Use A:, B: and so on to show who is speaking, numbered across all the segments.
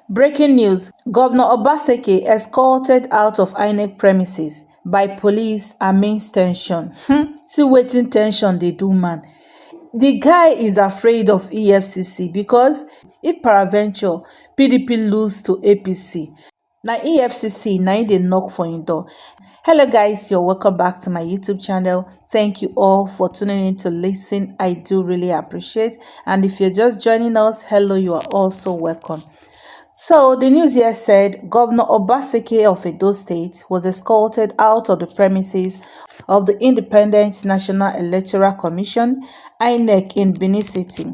A: Breaking news: Governor Obaseki escorted out of INEC premises by police amidst tension. See wetin tension dey do man. The guy is afraid of EFCC because if peradventure PDP lose to APC, na EFCC na im dey knock for im door. Hello guys, you're welcome back to my YouTube channel. Thank you all for tuning in to listen. I do really appreciate. And if you're just joining us, hello, you are also welcome. So the news here said Governor Obaseki of Edo State was escorted out of the premises of the Independent National Electoral Commission (INEC) in Benin City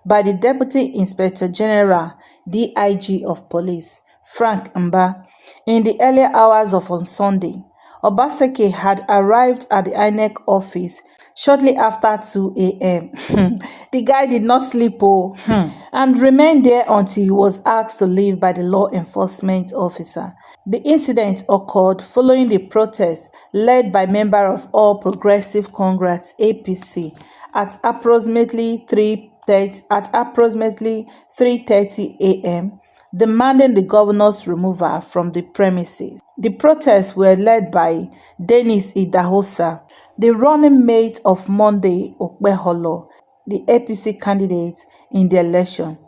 A: by the Deputy Inspector General (DIG) of Police, Frank Mba, in the earlier hours of on Sunday. Obaseki had arrived at the INEC office shortly after 2 a.m. The guy did not sleep and remained there until he was asked to leave by the law enforcement officer. The incident occurred following the protest led by members of All Progressive Congress (APC) at approximately 3:30 a.m. demanding the governor's removal from the premises. The protests were led by Dennis Idahosa, the running mate of Monday Okpeholo, the APC candidate in the election.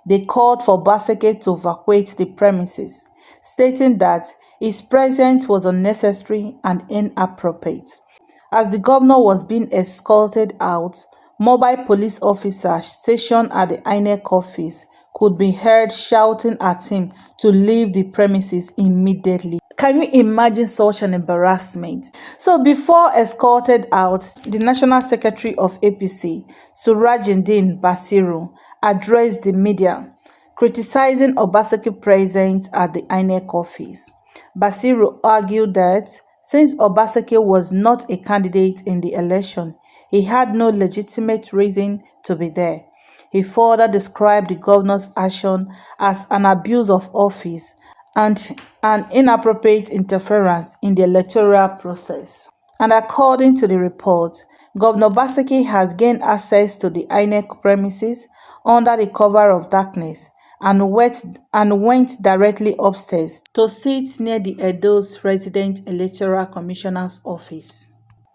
A: They called for Obaseki to evacuate the premises, stating that his presence was unnecessary and inappropriate. As the governor was being escorted out, mobile police officers stationed at the INEC office could be heard shouting at him to leave the premises immediately. Can you imagine such an embarrassment? So before escorted out, the National Secretary of APC, Surajindeen Basiru, addressed the media, criticizing Obaseki's presence at the INEC office. Basiru argued that since Obaseki was not a candidate in the election, he had no legitimate reason to be there. He further described the governor's action as an abuse of office and an inappropriate interference in the electoral process. And according to the report, Governor Obaseki has gained access to the INEC premises under the cover of darkness and went directly upstairs to sit near the Edo's resident electoral commissioner's office,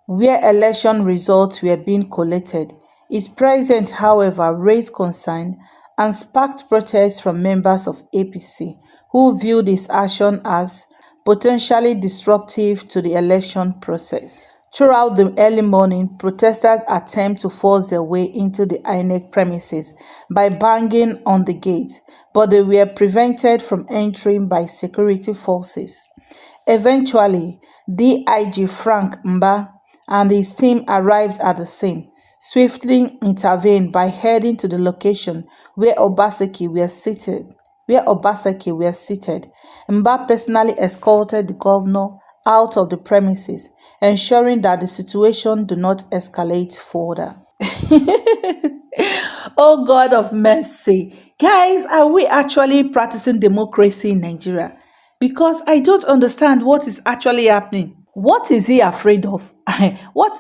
A: where election results were being collated. His presence, however, raised concern and sparked protests from members of APC, who viewed his action as potentially disruptive to the election process. Throughout the early morning, protesters attempted to force their way into the INEC premises by banging on the gate, but they were prevented from entering by security forces. Eventually, DIG Frank Mba and his team arrived at the scene, swiftly intervened by heading to the location where Obaseki were seated. Mba personally escorted the governor out of the premises, ensuring that the situation do not escalate further. Oh God of mercy. Guys, are we actually practicing democracy in Nigeria? Because I don't understand what is actually happening. What is he afraid of?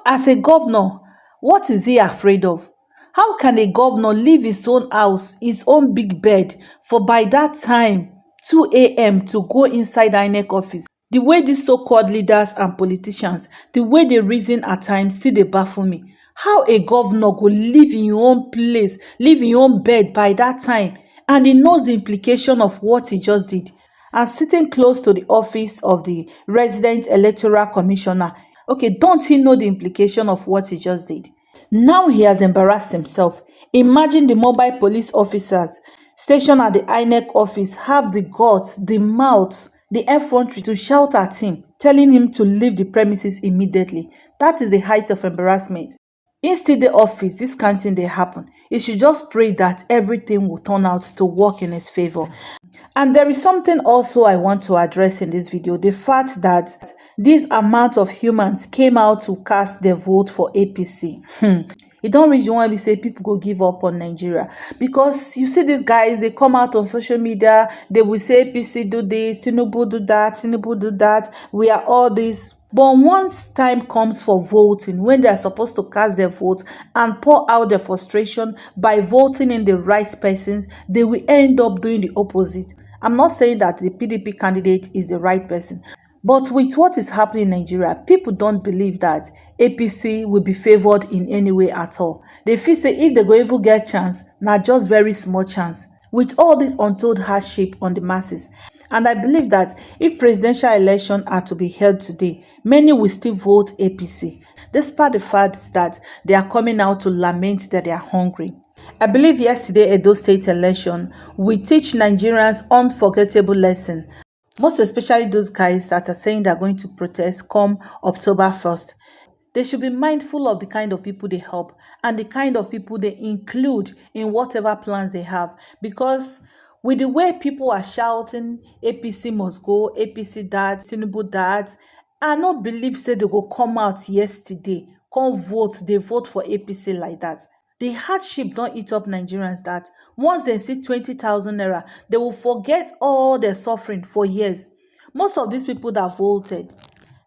A: As a governor, what is he afraid of? How can a governor leave his own house, his own big bed, for by that time, 2 a.m. to go inside the INEC office? The way these so-called leaders and politicians, the way they reason at times, still they baffle me. How a governor go live in your own place, live in your own bed by that time, and he knows the implication of what he just did. And sitting close to the office of the resident electoral commissioner, okay, don't he know the implication of what he just did? Now he has embarrassed himself. Imagine the mobile police officers stationed at the INEC office have the guts, the mouth, the effrontery to shout at him, telling him to leave the premises immediately. That is the height of embarrassment. Instead the office, this kind of thing they happen. He should just pray that everything will turn out to work in his favor. And there is something also I want to address in this video. The fact that this amount of humans came out to cast their vote for APC. e don reach the one be say people go give up on Nigeria, because you see these guys, they come out on social media, they will say APC do this, Tinubu do that, Tinubu do that, we are all this. But once time comes for voting, when they are supposed to cast their vote and pour out their frustration by voting in the right persons, they will end up doing the opposite. I'm not saying that the PDP candidate is the right person, but with what is happening in Nigeria, people don't believe that APC will be favored in any way at all. They feel say if they go even get chance, not just very small chance. With all this untold hardship on the masses. And I believe that if presidential election are to be held today, many will still vote APC, despite the fact that they are coming out to lament that they are hungry. I believe yesterday Edo State election will teach Nigerians unforgettable lesson, most especially those guys that are saying they're going to protest come October 1st. They should be mindful of the kind of people they help and the kind of people they include in whatever plans they have. Because with the way people are shouting, APC must go, APC that, Tinubu that, I no believe say they go come out yesterday, come vote, they vote for APC like that. The hardship don't eat up Nigerians that once they see 20,000 naira, they will forget all their suffering for years. Most of these people that voted,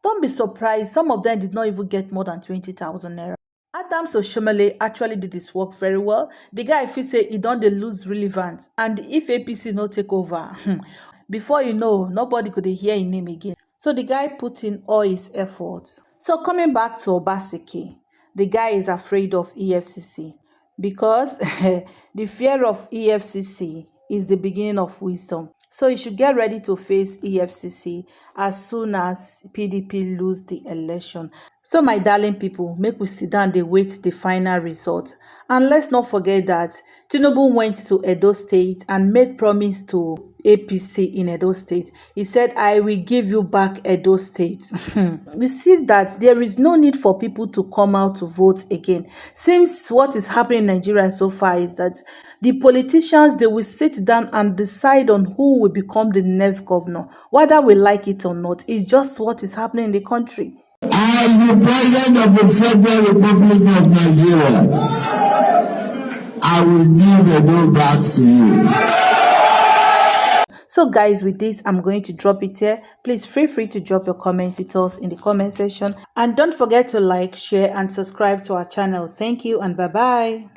A: don't be surprised, some of them did not even get more than 20,000 naira. Adams Oshomole actually did his work very well. The guy, if he say he don't dey lose relevance, and if APC no take over, before you know, nobody could hear his name again. So the guy put in all his efforts. So coming back to Obaseki, the guy is afraid of EFCC because the fear of EFCC is the beginning of wisdom. So you should get ready to face EFCC as soon as PDP lose the election. So my darling people, make we sit down dey wait the final result. And let's not forget that Tinubu went to Edo State and made promise to APC in Edo State. He said, I will give you back Edo State. We see that there is no need for people to come out to vote again. Since what is happening in Nigeria so far is that the politicians, they will sit down and decide on who will become the next governor, whether we like it or not. It's just what is happening in the country.
B: As the President of the Federal Republic of Nigeria, I will give the door back to you.
A: So guys, with this, I'm going to drop it here. Please feel free to drop your comment with us in the comment section. And don't forget to like, share, and subscribe to our channel. Thank you and bye-bye.